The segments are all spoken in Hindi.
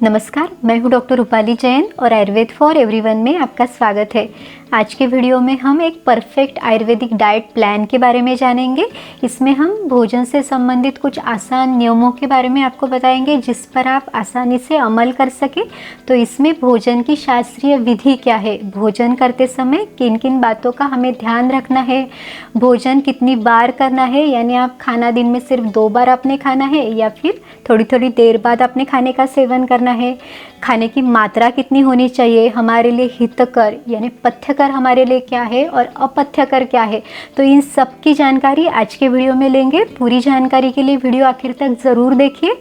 नमस्कार, मैं हूं डॉक्टर रूपाली जैन और आयुर्वेद फॉर एवरीवन में आपका स्वागत है। आज के वीडियो में हम एक परफेक्ट आयुर्वेदिक डाइट प्लान के बारे में जानेंगे। इसमें हम भोजन से संबंधित कुछ आसान नियमों के बारे में आपको बताएंगे जिस पर आप आसानी से अमल कर सकें। तो इसमें भोजन की शास्त्रीय विधि क्या है, भोजन करते समय किन किन बातों का हमें ध्यान रखना है, भोजन कितनी बार करना है, यानी आप खाना दिन में सिर्फ 2 बार आपने खाना है या फिर थोड़ी थोड़ी देर बाद अपने खाने का सेवन करना है, खाने की मात्रा कितनी होनी चाहिए, हमारे लिए हितकर यानी पथ्यकर हमारे लिए क्या है और अपथ्यकर क्या है। तो इन सब की जानकारी आज के वीडियो में लेंगे। पूरी जानकारी के लिए वीडियो आखिर तक ज़रूर देखिए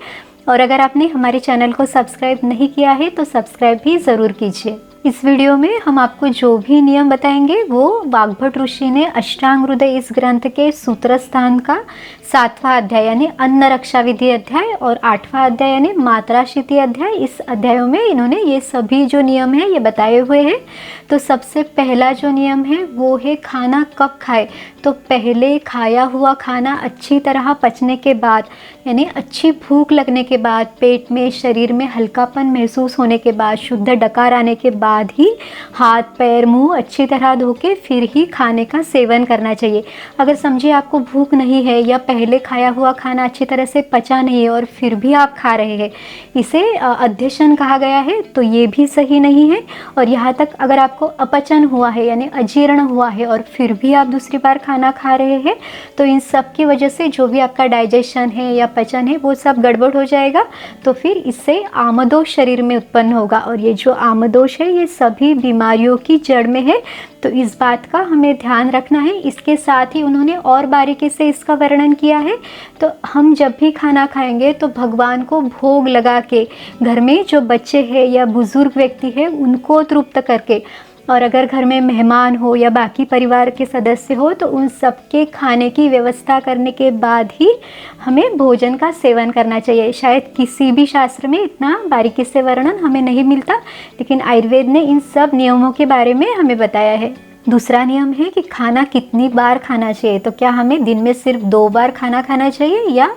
और अगर आपने हमारे चैनल को सब्सक्राइब नहीं किया है तो सब्सक्राइब भी ज़रूर कीजिए। इस वीडियो में हम आपको जो भी नियम बताएंगे वो वाग्भट ऋषि ने अष्टांग हृदय इस ग्रंथ के सूत्र स्थान का 7वां अध्याय यानी अन्न रक्षा विधि अध्याय और 8वां अध्याय यानी मात्रा शिति अध्याय, इस अध्यायों में इन्होंने ये सभी जो नियम हैं ये बताए हुए हैं। तो सबसे पहला जो नियम है वो है खाना कब खाए। तो पहले खाया हुआ खाना अच्छी तरह पचने के बाद यानी अच्छी भूख लगने के बाद, पेट में शरीर में हल्कापन महसूस होने के बाद, शुद्ध डकार आने के बाद ही हाथ पैर मुंह अच्छी तरह धो के फिर ही खाने का सेवन करना चाहिए। अगर समझिए आपको भूख नहीं है या पहले खाया हुआ खाना अच्छी तरह से पचा नहीं है और फिर भी आप खा रहे हैं, इसे अध्यशन कहा गया है, तो ये भी सही नहीं है। और यहाँ तक अगर आपको अपचन हुआ है यानी अजीर्ण हुआ है और फिर भी आप दूसरी बार खाना खा रहे हैं तो इन सब की वजह से जो भी आपका डाइजेशन है या पचन है वो सब गड़बड़ हो जाएगा। तो फिर इससे आमदोष शरीर में उत्पन्न होगा और ये जो आमदोष है ये सभी बीमारियों की जड़ में है। तो इस बात का हमें ध्यान रखना है। इसके साथ ही उन्होंने और बारीकी से इसका वर्णन किया है। तो हम जब भी खाना खाएंगे तो भगवान को भोग लगा के घर में जो बच्चे हैं या बुजुर्ग व्यक्ति है उनको तृप्त करके, और अगर घर में मेहमान हो या बाकी परिवार के सदस्य हो तो उन सबके खाने की व्यवस्था करने के बाद ही हमें भोजन का सेवन करना चाहिए। शायद किसी भी शास्त्र में इतना बारीकी से वर्णन हमें नहीं मिलता, लेकिन आयुर्वेद ने इन सब नियमों के बारे में हमें बताया है। दूसरा नियम है कि खाना कितनी बार खाना चाहिए। तो क्या हमें दिन में सिर्फ 2 बार खाना खाना चाहिए या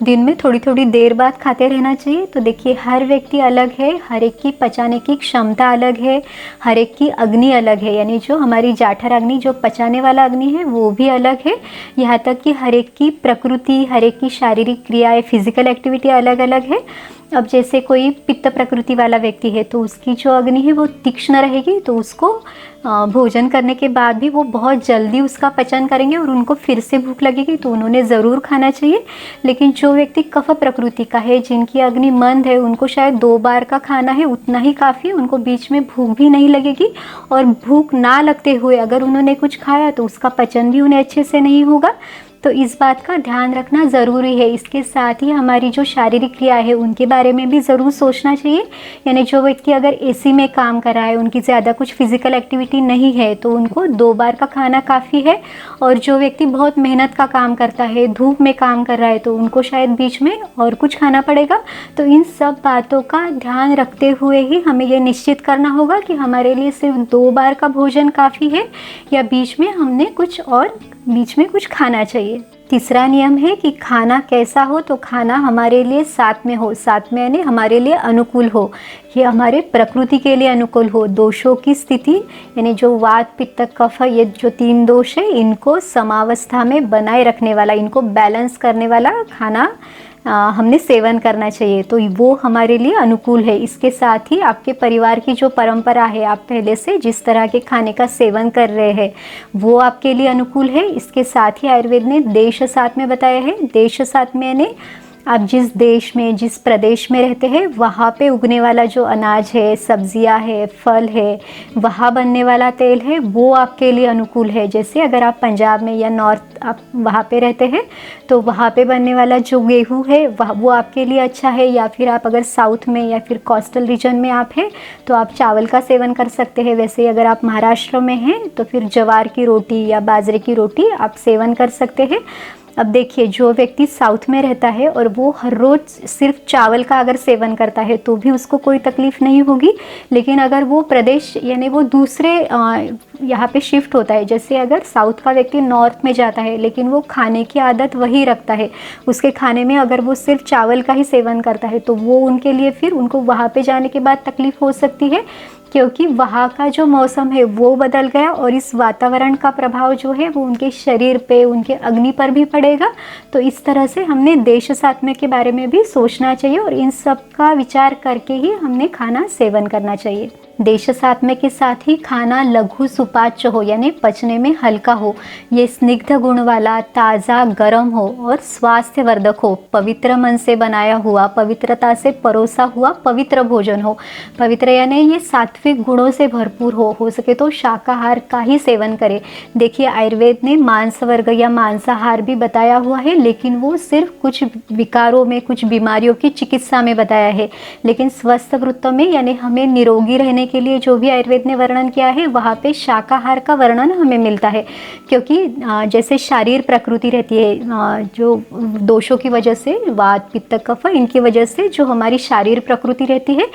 दिन में थोड़ी थोड़ी देर बाद खाते रहना चाहिए। तो देखिए हर व्यक्ति अलग है, हर एक की पचाने की क्षमता अलग है, हर एक की अग्नि अलग है, यानी जो हमारी जाठर अग्नि जो पचाने वाला अग्नि है वो भी अलग है। यहाँ तक कि हर एक की प्रकृति, हर एक की शारीरिक क्रियाएं, फिजिकल एक्टिविटी अलग अलग है। अब जैसे कोई पित्त प्रकृति वाला व्यक्ति है तो उसकी जो अग्नि है वो तीक्ष्ण रहेगी, तो उसको भोजन करने के बाद भी वो बहुत जल्दी उसका पचन करेंगे और उनको फिर से भूख लगेगी तो उन्होंने ज़रूर खाना चाहिए। लेकिन जो व्यक्ति कफ प्रकृति का है, जिनकी अग्नि मंद है, उनको शायद 2 बार का खाना है उतना ही काफ़ी है, उनको बीच में भूख भी नहीं लगेगी और भूख ना लगते हुए अगर उन्होंने कुछ खाया तो उसका पचन भी उन्हें अच्छे से नहीं होगा। तो इस बात का ध्यान रखना ज़रूरी है। इसके साथ ही हमारी जो शारीरिक क्रिया है उनके बारे में भी ज़रूर सोचना चाहिए। यानी जो व्यक्ति अगर एसी में काम कर रहा है, उनकी ज़्यादा कुछ फिजिकल एक्टिविटी नहीं है तो उनको 2 बार का खाना काफ़ी है, और जो व्यक्ति बहुत मेहनत का काम करता है, धूप में काम कर रहा है, तो उनको शायद बीच में और कुछ खाना पड़ेगा। तो इन सब बातों का ध्यान रखते हुए ही हमें ये निश्चित करना होगा कि हमारे लिए सिर्फ 2 बार का भोजन काफ़ी है या बीच में हमने बीच में कुछ खाना चाहिए। तीसरा नियम है कि खाना कैसा हो। तो खाना हमारे लिए साथ में हो, साथ में यानी हमारे लिए अनुकूल हो, ये हमारे प्रकृति के लिए अनुकूल हो। दोषों की स्थिति यानी जो वात पित्त कफ, ये जो 3 दोष है इनको समावस्था में बनाए रखने वाला, इनको बैलेंस करने वाला खाना हमने सेवन करना चाहिए, तो वो हमारे लिए अनुकूल है। इसके साथ ही आपके परिवार की जो परंपरा है, आप पहले से जिस तरह के खाने का सेवन कर रहे हैं वो आपके लिए अनुकूल है। इसके साथ ही आयुर्वेद ने देश साथ में बताया है। देश साथ में यानी आप जिस देश में, जिस प्रदेश में रहते हैं वहाँ पे उगने वाला जो अनाज है, सब्जियाँ है, फल है, वहाँ बनने वाला तेल है वो आपके लिए अनुकूल है। जैसे अगर आप पंजाब में या नॉर्थ आप वहाँ पे रहते हैं तो वहाँ पे बनने वाला जो गेहूँ है वो आपके लिए अच्छा है, या फिर आप अगर साउथ में या फिर कोस्टल रीजन में आप हैं तो आप चावल का सेवन कर सकते हैं। वैसे अगर आप महाराष्ट्र में हैं तो फिर ज्वार की रोटी या बाजरे की रोटी आप सेवन कर सकते हैं। अब देखिए जो व्यक्ति साउथ में रहता है और वो हर रोज़ सिर्फ चावल का अगर सेवन करता है तो भी उसको कोई तकलीफ़ नहीं होगी, लेकिन अगर वो प्रदेश यानी वो दूसरे यहाँ पे शिफ्ट होता है। जैसे अगर साउथ का व्यक्ति नॉर्थ में जाता है लेकिन वो खाने की आदत वही रखता है, उसके खाने में अगर वो सिर्फ चावल का ही सेवन करता है तो वो उनके लिए फिर उनको वहाँ पे जाने के बाद तकलीफ़ हो सकती है, क्योंकि वहाँ का जो मौसम है वो बदल गया और इस वातावरण का प्रभाव जो है वो उनके शरीर पे, उनके अग्नि पर भी पड़ेगा। तो इस तरह से हमने देशात्मक के बारे में भी सोचना चाहिए और इन सब का विचार करके ही हमने खाना सेवन करना चाहिए। देशात्मक के साथ ही खाना लघु सुपाच्य हो, यानी पचने में हल्का हो, ये स्निग्ध गुण वाला, ताज़ा, गर्म हो और स्वास्थ्यवर्धक हो, पवित्र मन से बनाया हुआ, पवित्रता से परोसा हुआ पवित्र भोजन हो। पवित्र यानी ये सात्विक गुणों से भरपूर हो सके तो शाकाहार का ही सेवन करें। देखिए आयुर्वेद ने मांस वर्ग या मांसाहार भी बताया हुआ है, लेकिन वो सिर्फ कुछ विकारों में, कुछ बीमारियों की चिकित्सा में बताया है। लेकिन स्वस्थ वृत्त में यानी हमें निरोगी रहने के लिए जो भी आयुर्वेद ने वर्णन किया है वहाँ पे शाकाहार का वर्णन हमें मिलता है। क्योंकि जैसे शारीर प्रकृति रहती है, जो दोषों की वजह से, वात पित्त कफ, इनकी वजह से जो हमारी शारीर प्रकृति रहती है,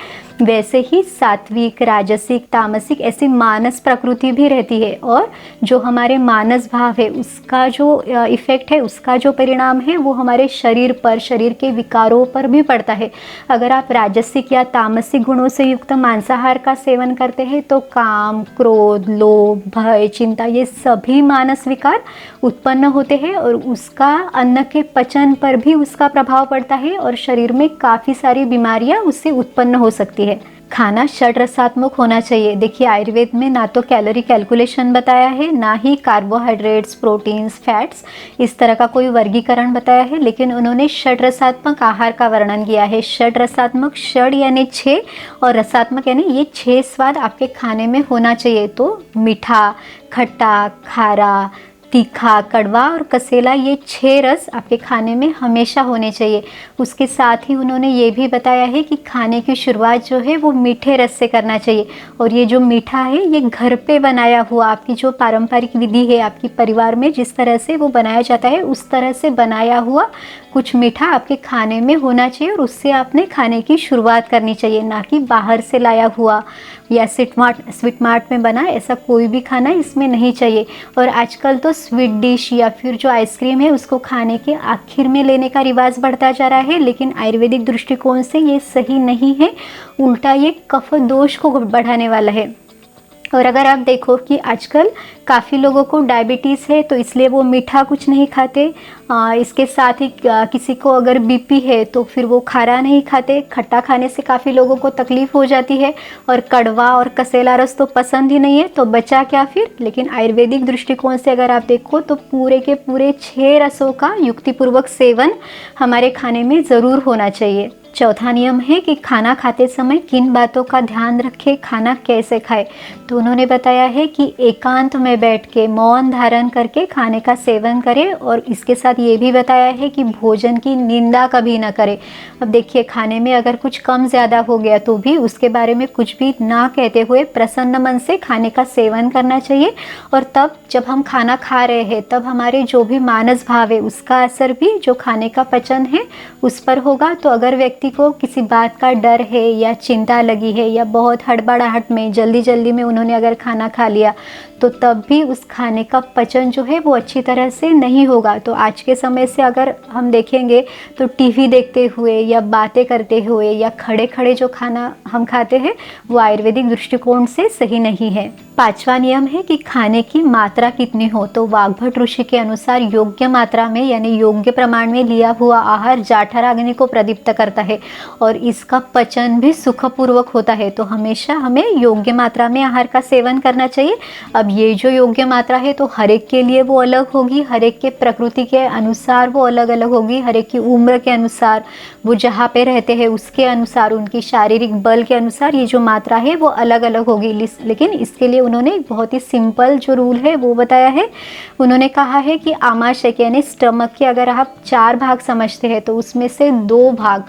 वैसे ही सात्विक, राजसिक, तामसिक ऐसी मानस प्रकृति भी रहती है। और जो हमारे मानस भाव है उसका जो इफेक्ट है, उसका जो परिणाम है वो हमारे शरीर पर, शरीर के विकारों पर भी पड़ता है। अगर आप राजसिक या तामसिक गुणों से युक्त मांसाहार का सेवन करते हैं तो काम, क्रोध, लोभ, भय, चिंता, ये सभी मानस विकार उत्पन्न होते हैं और उसका अन्न के पचन पर भी उसका प्रभाव पड़ता है और शरीर में काफ़ी सारी बीमारियां उससे उत्पन्न हो सकती है। खाना षड रसात्मक होना चाहिए। देखिए आयुर्वेद में ना तो कैलोरी कैलकुलेशन बताया है, ना ही कार्बोहाइड्रेट्स, प्रोटीन्स, फैट्स, इस तरह का कोई वर्गीकरण बताया है, लेकिन उन्होंने षड रसात्मक आहार का वर्णन किया है। षड रसात्मक, षड यानी 6 और रसात्मक यानी ये 6 स्वाद आपके खाने में होना चाहिए। तो मीठा, खट्टा, खारा, तीखा, कड़वा और कसेला, ये 6 रस आपके खाने में हमेशा होने चाहिए। उसके साथ ही उन्होंने ये भी बताया है कि खाने की शुरुआत जो है वो मीठे रस से करना चाहिए। और ये जो मीठा है ये घर पे बनाया हुआ, आपकी जो पारंपरिक विधि है, आपकी परिवार में जिस तरह से वो बनाया जाता है उस तरह से बनाया हुआ कुछ मीठा आपके खाने में होना चाहिए और उससे आपने खाने की शुरुआत करनी चाहिए, ना कि बाहर से लाया हुआ या स्वीट मार्ट में बना ऐसा कोई भी खाना इसमें नहीं चाहिए। और आजकल तो स्वीट डिश या फिर जो आइसक्रीम है उसको खाने के आखिर में लेने का रिवाज बढ़ता जा रहा है, लेकिन आयुर्वेदिक दृष्टिकोण से ये सही नहीं है, उल्टा ये कफ दोष को बढ़ाने वाला है। और अगर आप देखो कि आजकल काफ़ी लोगों को डायबिटीज़ है तो इसलिए वो मीठा कुछ नहीं खाते, इसके साथ ही किसी को अगर बीपी है तो फिर वो खारा नहीं खाते, खट्टा खाने से काफ़ी लोगों को तकलीफ़ हो जाती है और कड़वा और कसेला रस तो पसंद ही नहीं है, तो बचा क्या फिर। लेकिन आयुर्वेदिक दृष्टिकोण से अगर आप देखो तो पूरे के पूरे 6 रसों का युक्तिपूर्वक सेवन हमारे खाने में ज़रूर होना चाहिए। चौथा नियम है कि खाना खाते समय किन बातों का ध्यान रखें, खाना कैसे खाएं। तो उन्होंने बताया है कि एकांत में बैठ के मौन धारण करके खाने का सेवन करें और इसके साथ ये भी बताया है कि भोजन की निंदा कभी ना करें। अब देखिए खाने में अगर कुछ कम ज़्यादा हो गया तो भी उसके बारे में कुछ भी ना कहते हुए प्रसन्न मन से खाने का सेवन करना चाहिए। और तब जब हम खाना खा रहे हैं तब हमारे जो भी मानस भाव है उसका असर भी जो खाने का पचन है उस पर होगा। तो अगर व्यक्ति को किसी बात का डर है या चिंता लगी है या बहुत हड़बड़ाहट में जल्दी जल्दी में उन्होंने अगर खाना खा लिया तो तब भी उस खाने का पचन जो है वो अच्छी तरह से नहीं होगा। तो आज के समय से अगर हम देखेंगे तो टीवी देखते हुए या बातें करते हुए या खड़े खड़े जो खाना हम खाते हैं वो आयुर्वेदिक दृष्टिकोण से सही नहीं है। 5वां नियम है कि खाने की मात्रा कितनी हो। तो वाग्भट ऋषि के अनुसार योग्य मात्रा में यानी योग्य प्रमाण में लिया हुआ आहार जाठराग्नि को प्रदीप्त करता है और इसका पचन भी सुखपूर्वक होता है। तो हमेशा हमें योग्य मात्रा में आहार का सेवन करना चाहिए। अब ये जो योग्य मात्रा है तो हर एक के लिए वो अलग होगी, हर एक के प्रकृति के अनुसार वो अलग अलग होगी, हर एक की उम्र के अनुसार, वो जहाँ पे रहते हैं उसके अनुसार, उनकी शारीरिक बल के अनुसार ये जो मात्रा है वो अलग अलग होगी। लेकिन इसके लिए उन्होंने एक बहुत ही सिंपल जो रूल है वो बताया है। उन्होंने कहा है कि आमाशय यानी स्टमक के अगर आप 4 भाग समझते हैं तो उसमें से 2 भाग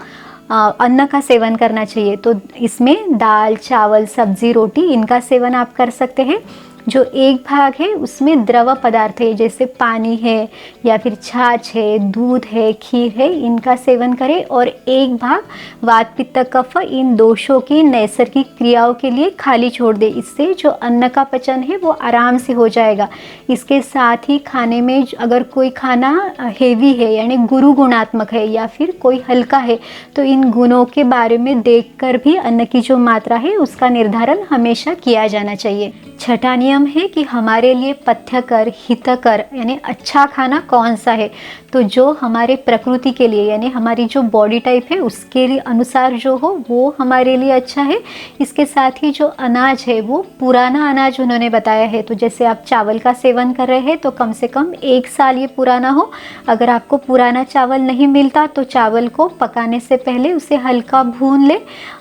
अन्न का सेवन करना चाहिए। तो इसमें दाल, चावल, सब्जी, रोटी इनका सेवन आप कर सकते हैं जो एक भाग है उसमें द्रव पदार्थ है, जैसे पानी है या फिर छाछ है, दूध है, खीर है, इनका सेवन करें। और एक भाग वात पित्त कफ इन दोषों की नैसर्गिक क्रियाओं के लिए खाली छोड़ दे। इससे जो अन्न का पचन है वो आराम से हो जाएगा। इसके साथ ही खाने में अगर कोई खाना हेवी है यानी गुरु गुणात्मक है या फिर कोई हल्का है, तो इन गुणों के बारे में देखकर भी अन्न की जो मात्रा है उसका निर्धारण हमेशा किया जाना चाहिए। छठा नियम है कि हमारे लिए पथ्यकर, हितकर यानी अच्छा खाना कौन सा है। तो जो हमारे प्रकृति के लिए यानी हमारी जो बॉडी टाइप है उसके लिए अनुसार जो हो वो हमारे लिए अच्छा है। इसके साथ ही जो अनाज है वो पुराना अनाज उन्होंने बताया है। तो जैसे आप चावल का सेवन कर रहे हैं तो कम से कम 1 साल ये पुराना हो। अगर आपको पुराना चावल नहीं मिलता तो चावल को पकाने से पहले उसे हल्का भून ले।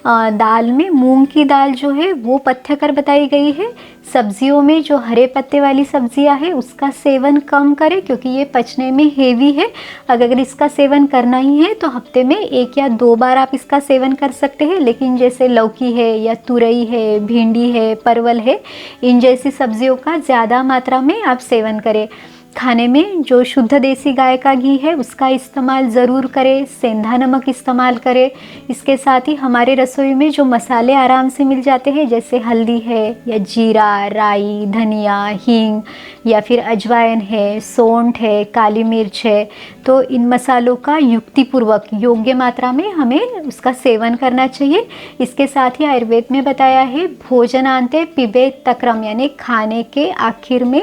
दाल में मूंग की दाल जो है वो पथ्यकर बताई गई है। सब्जियों में जो हरे पत्ते वाली सब्जियां है उसका सेवन कम करें क्योंकि ये पचने में हेवी है। अगर इसका सेवन करना ही है तो हफ्ते में 1 या 2 बार आप इसका सेवन कर सकते हैं। लेकिन जैसे लौकी है या तुरई है, भिंडी है, परवल है, इन जैसी सब्जियों का ज़्यादा मात्रा में आप सेवन करें। खाने में जो शुद्ध देसी गाय का घी है उसका इस्तेमाल ज़रूर करें। सेंधा नमक इस्तेमाल करें। इसके साथ ही हमारे रसोई में जो मसाले आराम से मिल जाते हैं जैसे हल्दी है या जीरा, राई, धनिया, हींग या फिर अजवाइन है, सौंठ है, काली मिर्च है, तो इन मसालों का युक्तिपूर्वक योग्य मात्रा में हमें उसका सेवन करना चाहिए। इसके साथ ही आयुर्वेद में बताया है भोजनांते पिबेत तक्रम यानी खाने के आखिर में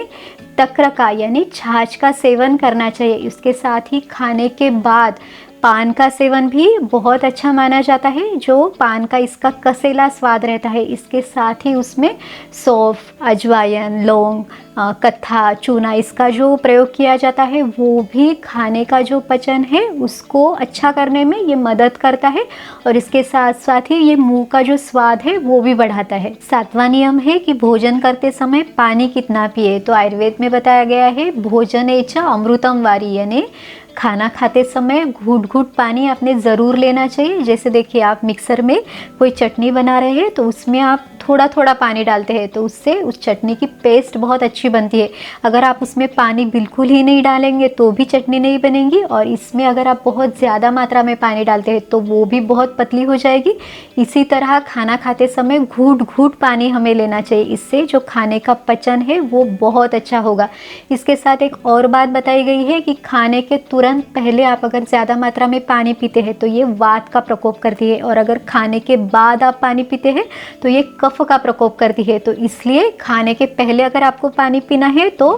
तक्र का यानी छाछ का सेवन करना चाहिए। इसके साथ ही खाने के बाद पान का सेवन भी बहुत अच्छा माना जाता है। जो पान का इसका कसेला स्वाद रहता है। इसके साथ ही उसमें सौंफ, अजवाइन, लौंग, कत्था, चूना इसका जो प्रयोग किया जाता है वो भी खाने का जो पचन है उसको अच्छा करने में ये मदद करता है। और इसके साथ साथ ही ये मुंह का जो स्वाद है वो भी बढ़ाता है। 7वां नियम है कि भोजन करते समय पानी कितना पिए। तो आयुर्वेद में बताया गया है भोजन एच अमृतम वारी यानी खाना खाते समय घूट घूट पानी आपने ज़रूर लेना चाहिए। जैसे देखिए आप मिक्सर में कोई चटनी बना रहे हैं तो उसमें आप थोड़ा थोड़ा पानी डालते हैं तो उससे उस चटनी की पेस्ट बहुत अच्छी बनती है। अगर आप उसमें पानी बिल्कुल ही नहीं डालेंगे तो भी चटनी नहीं बनेगी। और इसमें अगर आप बहुत ज़्यादा मात्रा में पानी डालते हैं तो वो भी बहुत पतली हो जाएगी। इसी तरह खाना खाते समय घूट घूट पानी हमें लेना चाहिए। इससे जो खाने का पचन है वो बहुत अच्छा होगा। इसके साथ एक और बात बताई गई है कि खाने के तुरंत पहले आप अगर ज़्यादा मात्रा में पानी पीते हैं तो ये वात का प्रकोप करती है। और अगर खाने के बाद आप पानी पीते हैं तो ये कफ का प्रकोप करती है। तो इसलिए खाने के पहले अगर आपको पानी पीना है तो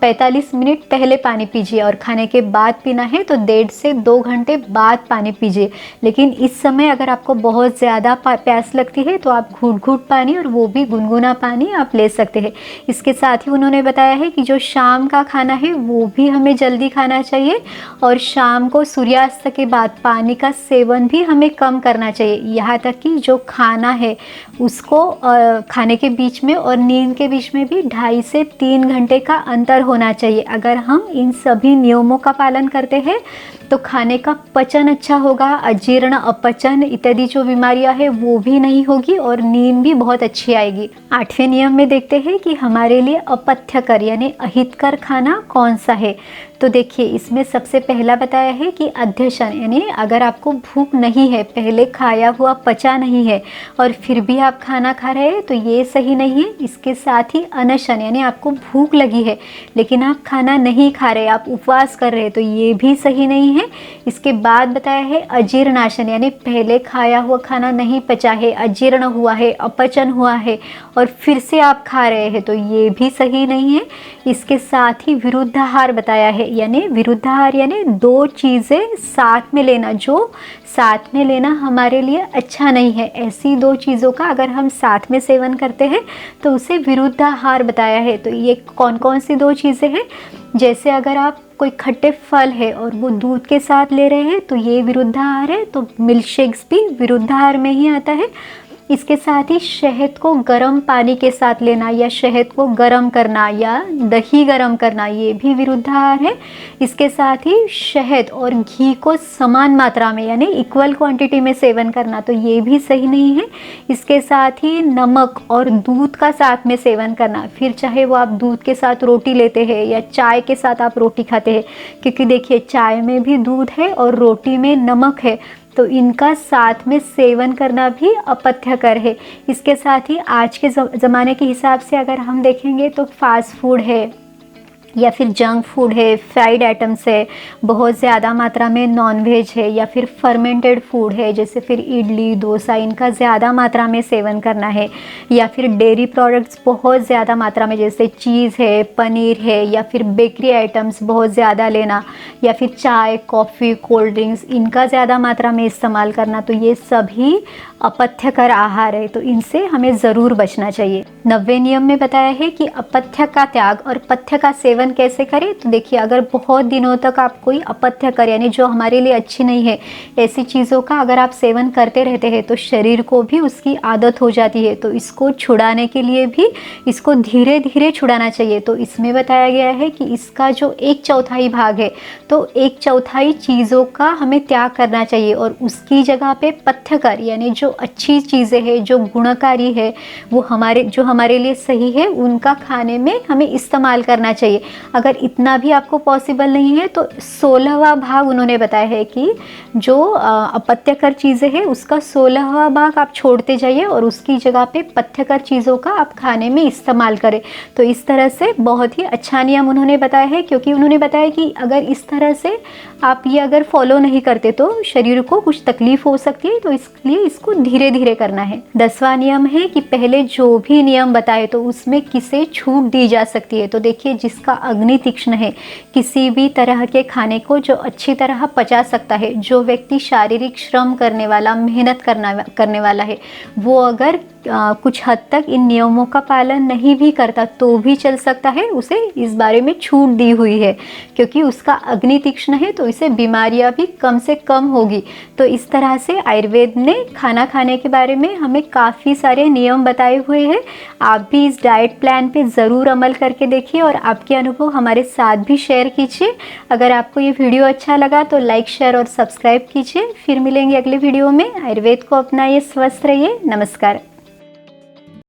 45 मिनट पहले पानी पीजिए और खाने के बाद पीना है तो 1.5 से 2 घंटे बाद पानी पीजिए। लेकिन इस समय अगर आपको बहुत ज़्यादा प्यास लगती है तो आप घूट घूट पानी और वो भी गुनगुना पानी आप ले सकते हैं। इसके साथ ही उन्होंने बताया है कि जो शाम का खाना है वो भी हमें जल्दी खाना चाहिए और शाम को सूर्यास्त के बाद पानी का सेवन भी हमें कम करना चाहिए। यहाँ तक कि जो खाना है उसको खाने के बीच में और नींद के बीच में भी 2.5 से 3 घंटे का अंतर होना चाहिए। अगर हम इन सभी नियमों का पालन करते हैं तो खाने का पचन अच्छा होगा। अजीर्ण, अपचन इत्यादि जो बीमारियां हैं वो भी नहीं होगी और नींद भी बहुत अच्छी आएगी। 8वें नियम में देखते हैं कि हमारे लिए अपथ्यकर यानी अहितकर खाना कौन सा है। तो देखिए इसमें सबसे पहला बताया है कि अध्यशन यानी अगर आपको भूख नहीं है, पहले खाया हुआ पचा नहीं है और फिर भी आप खाना खा रहे हैं तो ये सही नहीं है। इसके साथ ही अनशन यानी आपको भूख लगी है लेकिन आप खाना नहीं खा रहे, आप उपवास कर रहे हैं तो ये भी सही नहीं है। इसके बाद बताया है अजीर्णाशन यानी पहले खाया हुआ खाना नहीं पचा है, अजीर्ण हुआ है, अपचन हुआ है और फिर से आप खा रहे हैं तो ये भी सही नहीं है। इसके साथ ही विरुद्धाहार बताया है यानी विरुद्धाहार यानी 2 चीज़ें साथ में लेना, जो साथ में लेना हमारे लिए अच्छा नहीं है। ऐसी 2 चीज़ों का अगर हम साथ में सेवन करते हैं तो उसे विरुद्धाहार बताया है। तो ये कौन कौन सी 2 चीज़ें हैं, जैसे अगर आप कोई खट्टे फल है और वो दूध के साथ ले रहे हैं तो ये विरुद्धाहार है। तो मिल्क शेक्स भी विरुद्धाहार में ही आता है। इसके साथ ही शहद को गर्म पानी के साथ लेना या शहद को गर्म करना या दही गर्म करना, ये भी विरुद्ध आहार है। इसके साथ ही शहद और घी को समान मात्रा में यानी इक्वल क्वांटिटी में सेवन करना, तो ये भी सही नहीं है। इसके साथ ही नमक और दूध का साथ में सेवन करना, फिर चाहे वो आप दूध के साथ रोटी लेते हैं या चाय के साथ आप रोटी खाते हैं, क्योंकि देखिए चाय में भी दूध है और रोटी में नमक है, तो इनका साथ में सेवन करना भी अपथ्यकर है। इसके साथ ही आज के ज़माने के हिसाब से अगर हम देखेंगे तो फास्ट फूड है या फिर जंक फूड है, फ्राइड आइटम्स है, बहुत ज़्यादा मात्रा में नॉनवेज है या फिर फर्मेंटेड फूड है जैसे फिर इडली डोसा, इनका ज़्यादा मात्रा में सेवन करना है। या फिर डेयरी प्रोडक्ट्स बहुत ज़्यादा मात्रा में जैसे चीज़ है, पनीर है, या फिर बेकरी आइटम्स बहुत ज़्यादा लेना, या फिर चाय कॉफ़ी कोल्ड ड्रिंक्स, इनका ज़्यादा मात्रा में इस्तेमाल करना, तो ये सभी अपथ्यकर आहार है, तो इनसे हमें ज़रूर बचना चाहिए। 90वें नियम में बताया है कि अपथ्य का त्याग और पथ्य का सेवन कैसे करें। तो देखिए अगर बहुत दिनों तक आप कोई अपथ्यकर यानी जो हमारे लिए अच्छी नहीं है ऐसी चीज़ों का अगर आप सेवन करते रहते हैं तो शरीर को भी उसकी आदत हो जाती है, तो इसको छुड़ाने के लिए भी इसको धीरे धीरे छुड़ाना चाहिए। तो इसमें बताया गया है कि इसका जो 1/4 भाग है तो 1/4 चीज़ों का हमें त्याग करना चाहिए और उसकी जगह पे पथ्यकर यानी जो अच्छी चीज़ें हैं जो गुणकारी है वो हमारे लिए सही है उनका खाने में हमें इस्तेमाल करना चाहिए। अगर इतना भी आपको पॉसिबल नहीं है तो 16वां भाग उन्होंने बताया है कि जो अपथ्यकर चीज़ें हैं उसका 16वां भाग आप छोड़ते जाइए और उसकी जगह पे पथ्यकर चीज़ों का आप खाने में इस्तेमाल करें। तो इस तरह से बहुत ही अच्छा नियम उन्होंने बताया है, क्योंकि उन्होंने बताया कि अगर इस तरह से आप ये अगर फॉलो नहीं करते तो शरीर को कुछ तकलीफ हो सकती है, तो इसलिए इसको धीरे धीरे करना है। 10वां नियम है कि पहले जो भी नियम बताए तो उसमें किसे छूट दी जा सकती है। तो देखिए जिसका अग्नि तीक्ष्ण है, किसी भी तरह के खाने को जो अच्छी तरह पचा सकता है, जो व्यक्ति शारीरिक श्रम करने वाला मेहनत करने वाला है, वो अगर कुछ हद तक इन नियमों का पालन नहीं भी करता तो भी चल सकता है, उसे इस बारे में छूट दी हुई है क्योंकि उसका अग्नि तीक्ष्ण है तो इसे बीमारियां भी कम से कम होगी। तो इस तरह से आयुर्वेद ने खाना खाने के बारे में हमें काफ़ी सारे नियम बताए हुए हैं। आप भी इस डाइट प्लान पे ज़रूर अमल करके देखिए और आपके अनुभव हमारे साथ भी शेयर कीजिए। अगर आपको ये वीडियो अच्छा लगा तो लाइक शेयर और सब्सक्राइब कीजिए। फिर मिलेंगे अगले वीडियो में। आयुर्वेद को अपनाइए, स्वस्थ रहिए। नमस्कार।